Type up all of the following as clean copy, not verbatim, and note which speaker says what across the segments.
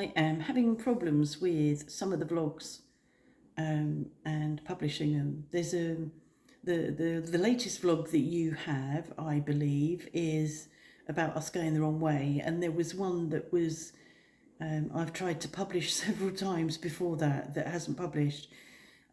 Speaker 1: I am having problems with some of the vlogs and publishing them. There's the latest vlog that you have, I believe, is about us going the wrong way, and there was one that was I've tried to publish several times before that hasn't published.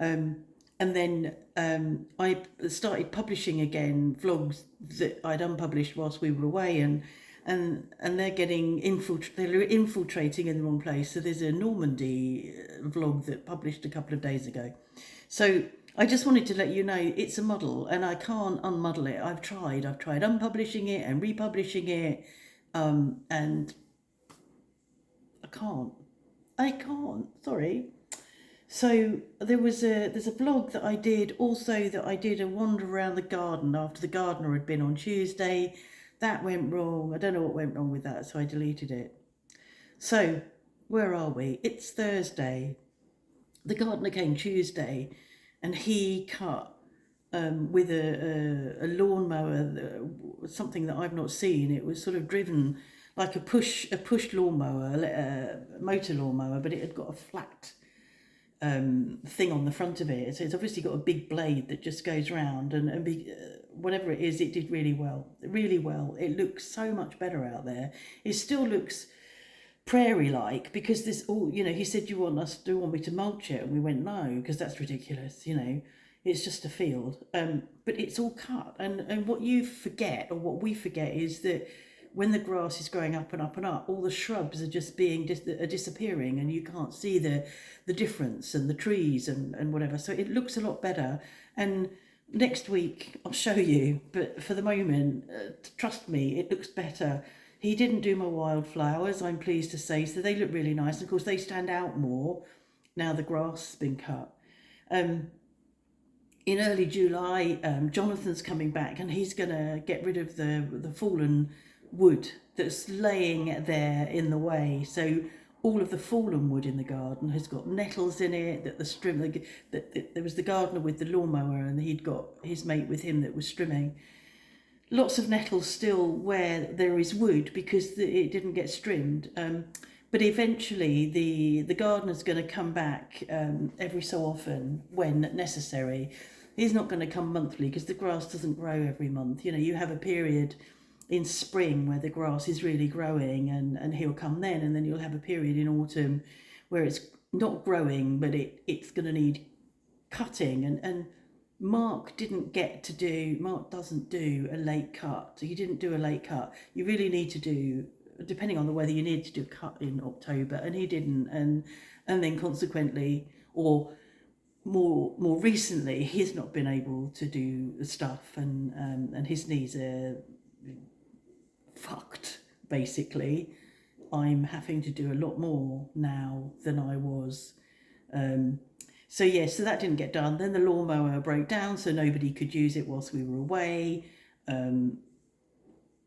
Speaker 1: And then I started publishing again vlogs that I'd unpublished whilst we were away, and they're getting they're infiltrating in the wrong place. So there's a Normandy vlog that published a couple of days ago. So I just wanted to let you know it's a muddle, and I can't unmuddle it. I've tried unpublishing it and republishing it, and I can't. Sorry. So there's a vlog that I did also, that I did a wander around the garden after the gardener had been on Tuesday. That went wrong. I don't know what went wrong with that, so I deleted it. So where are we? It's Thursday. The gardener came Tuesday and he cut with a lawnmower, something that I've not seen. It was sort of driven like a push lawnmower, a motor lawnmower, but it had got a flat thing on the front of it. So it's obviously got a big blade that just goes round, and whatever it is, it did really well. It looks so much better out there. It still looks prairie-like because this all, he said, do you want me to mulch it? And we went, no, because that's ridiculous. It's just a field, but it's all cut. And what you forget, or what we forget, is that when the grass is growing up and up and up, all the shrubs are just disappearing, and you can't see the difference, and the trees and whatever. So it looks a lot better. And next week I'll show you, but for the moment, trust me, it looks better. He didn't do my wildflowers, I'm pleased to say, so they look really nice. And of course they stand out more now the grass has been cut. In early July, Jonathan's coming back, and he's going to get rid of the fallen wood that's laying there in the way. So all of the fallen wood in the garden has got nettles in it, that there was the gardener with the lawnmower, and he'd got his mate with him that was trimming. Lots of nettles still where there is wood because it didn't get trimmed. But eventually the gardener's going to come back every so often when necessary. He's not going to come monthly because the grass doesn't grow every month. You have a period in spring where the grass is really growing, and he'll come then, and then you'll have a period in autumn where it's not growing, but it's going to need cutting. And Mark doesn't do a late cut. He didn't do a late cut. You really need to do, depending on the weather, you need to do a cut in October, and he didn't. And then consequently, or more recently, he's not been able to do stuff, and his knees are fucked, basically. I'm having to do a lot more now than I was. So that didn't get done. Then the lawnmower broke down, so nobody could use it whilst we were away. And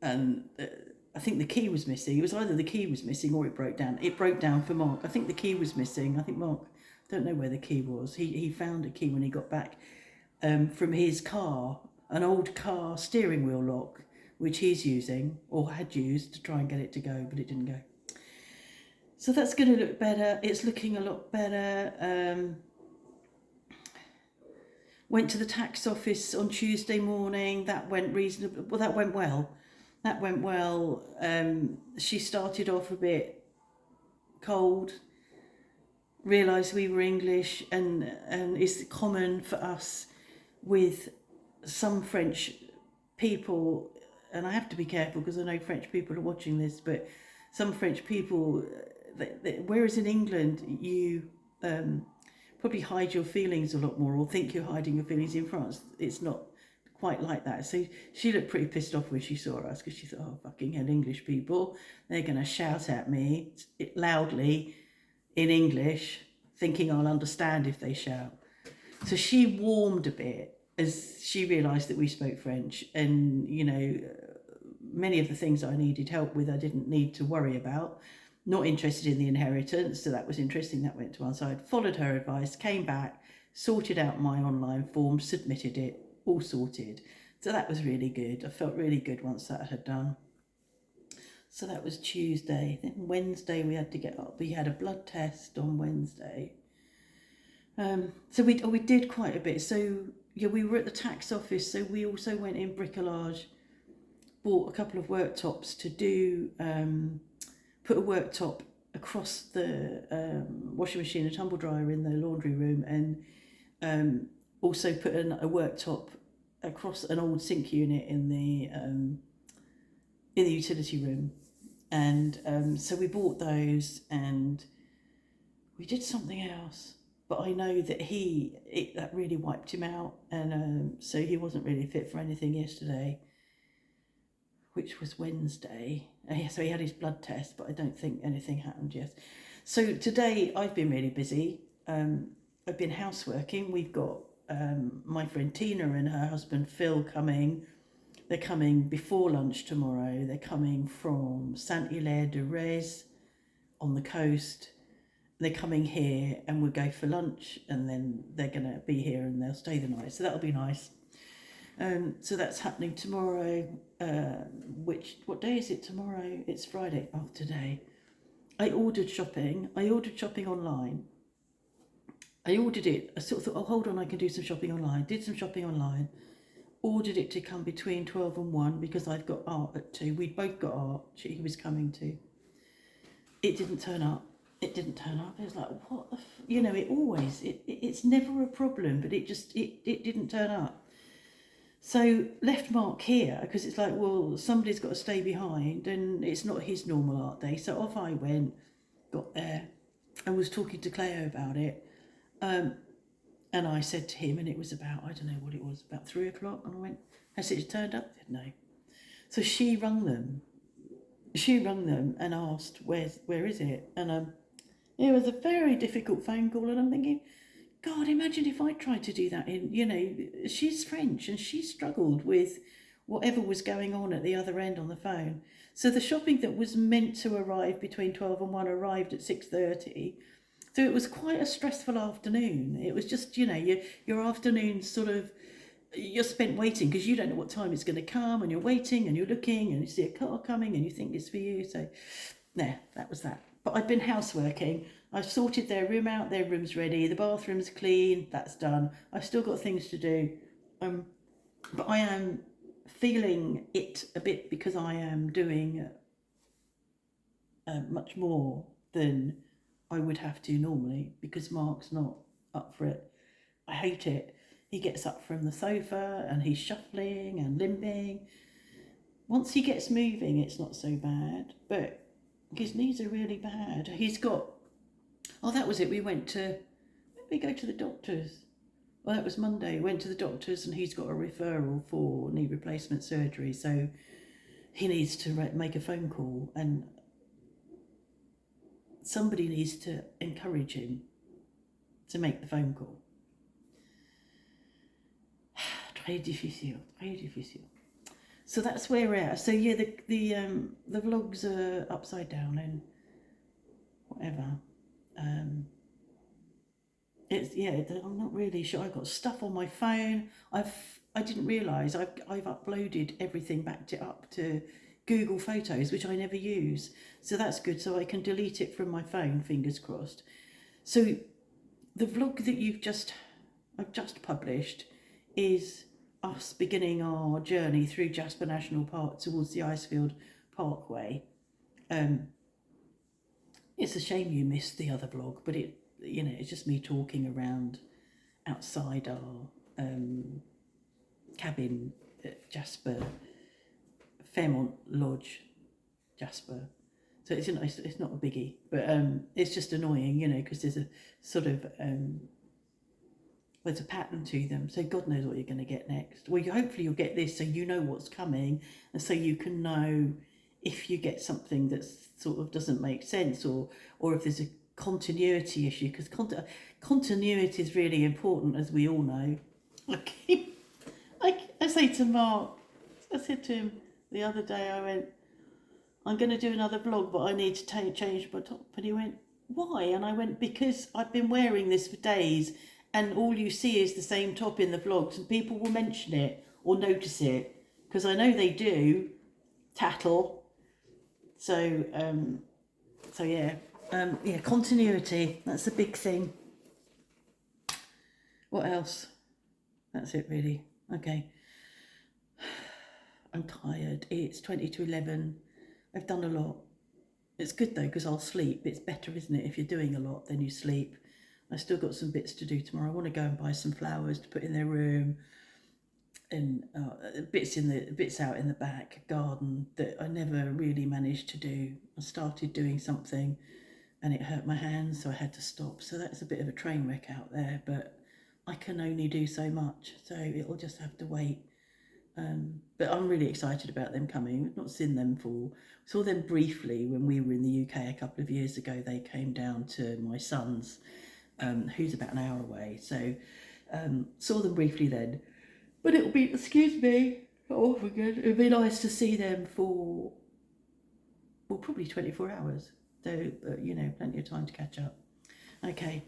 Speaker 1: I think the key was missing. It was either the key was missing or it broke down. It broke down for Mark. I think the key was missing. I think Mark, don't know where the key was. He found a key when he got back from his car, an old car steering wheel lock, which he's using, or had used, to try and get it to go, but it didn't go. So that's going to look better. It's looking a lot better. Went to the tax office on Tuesday morning. That went reasonably well. That went well. She started off a bit cold, realised we were English, and it's common for us with some French people, and I have to be careful because I know French people are watching this, but some French people, whereas in England you probably hide your feelings a lot more, or think you're hiding your feelings. In France, it's not quite like that. So she looked pretty pissed off when she saw us, because she thought, oh, fucking hell, English people, they're going to shout at me loudly in English, thinking I'll understand if they shout. So she warmed a bit as she realised that we spoke French, and many of the things I needed help with I didn't need to worry about. Not interested in the inheritance, so that was interesting. That went to one side. Followed her advice, came back, sorted out my online form, submitted it, all sorted. So that was really good. I felt really good once that had done. So that was Tuesday. Then Wednesday we had to get up. We had a blood test on Wednesday. So we did quite a bit. So yeah, we were at the tax office. So we also went in bricolage, bought a couple of worktops to do, put a worktop across the washing machine and tumble dryer in the laundry room, and also put a worktop across an old sink unit in the utility room. And so we bought those, and we did something else. But I know that that really wiped him out, and so he wasn't really fit for anything yesterday, which was Wednesday. So he had his blood test, but I don't think anything happened yet. So today I've been really busy. I've been houseworking. We've got my friend Tina and her husband Phil coming. They're coming before lunch tomorrow. They're coming from Saint-Hilaire-de-Rez on the coast. They're coming here, and we'll go for lunch, and then they're going to be here and they'll stay the night. So that'll be nice. So that's happening tomorrow. What day is it tomorrow? It's Friday. Oh, today. I ordered shopping online. I ordered it. I sort of thought, oh, hold on, I can do some shopping online. Did some shopping online. Ordered it to come between 12 and 1 because I've got art at 2. We'd both got art. He was coming too. It didn't turn up. It was like, what the it's never a problem, but it didn't turn up. So left Mark here because it's like, well, somebody's got to stay behind, and it's not his normal art day. So off I went, got there, and was talking to Cleo about it. And I said to him, and it was about, I don't know what it was, about 3 o'clock, and I went, has it turned up? I said, no. So she rung them and asked, where is it? And it was a very difficult phone call, and I'm thinking, God, imagine if I tried to do that she's French, and she struggled with whatever was going on at the other end on the phone. So the shopping that was meant to arrive between 12 and 1 arrived at 6:30. So it was quite a stressful afternoon. It was just, your afternoon sort of, you're spent waiting because you don't know what time it's going to come, and you're waiting and you're looking and you see a car coming and you think it's for you. So that was that. But I've been houseworking. I've sorted their room out. Their room's ready. The bathroom's clean. That's done. I've still got things to do. But I am feeling it a bit because I am doing much more than I would have to normally because Mark's not up for it. I hate it. He gets up from the sofa and he's shuffling and limping. Once he gets moving, it's not so bad, but his knees are really bad. He's got, that was it. We go to the doctors. Well, that was Monday. Went to the doctors, and he's got a referral for knee replacement surgery. So he needs to make a phone call, and somebody needs to encourage him to make the phone call. Très difficile. So that's where we're at. So yeah, the vlogs are upside down and whatever. I'm not really sure. I've got stuff on my phone. I didn't realise I've uploaded everything, backed it up to Google Photos, which I never use. So that's good. So I can delete it from my phone. Fingers crossed. So the vlog that I've just published is us beginning our journey through Jasper National Park towards the Icefield Parkway. It's a shame you missed the other vlog, but it's just me talking around outside our cabin at Jasper, Fairmont Lodge, Jasper. So it's not a biggie, but it's just annoying, because there's a sort of there's a pattern to them, so God knows what you're going to get next. Well, hopefully you'll get this so you know what's coming, and so you can know if you get something that sort of doesn't make sense, or if there's a continuity issue, because continuity is really important, as we all know. I say to Mark, I said to him the other day, I went, I'm going to do another vlog, but I need to change my top. And he went, why? And I went, because I've been wearing this for days, and all you see is the same top in the vlogs, and people will mention it or notice it, because I know they do, tattle. So so yeah, yeah, continuity. That's a big thing. What else? That's it really. Okay. I'm tired. It's 20 to 11. I've done a lot. It's good though because I'll sleep. It's better, isn't it? If you're doing a lot, then you sleep. I still got some bits to do tomorrow. I want to go and buy some flowers to put in their room, and bits out in the back garden that I never really managed to do. I started doing something, and it hurt my hands, so I had to stop. So that's a bit of a train wreck out there, but I can only do so much, so it'll just have to wait. But I'm really excited about them coming. I've not seen them saw them briefly when we were in the UK a couple of years ago. They came down to my son's, who's about an hour away. So saw them briefly then. But it'll be, excuse me, oh my God, it'll be nice to see them for, well, probably 24 hours. So, you know, plenty of time to catch up. Okay.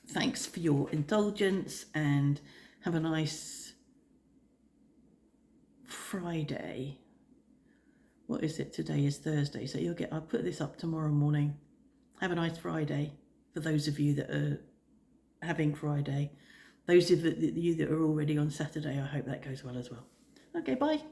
Speaker 1: Thanks for your indulgence and have a nice Friday. What is it? Today is Thursday, so I'll put this up tomorrow morning. Have a nice Friday for those of you that are having Friday. Those of you that are already on Saturday, I hope that goes well as well. Okay, bye.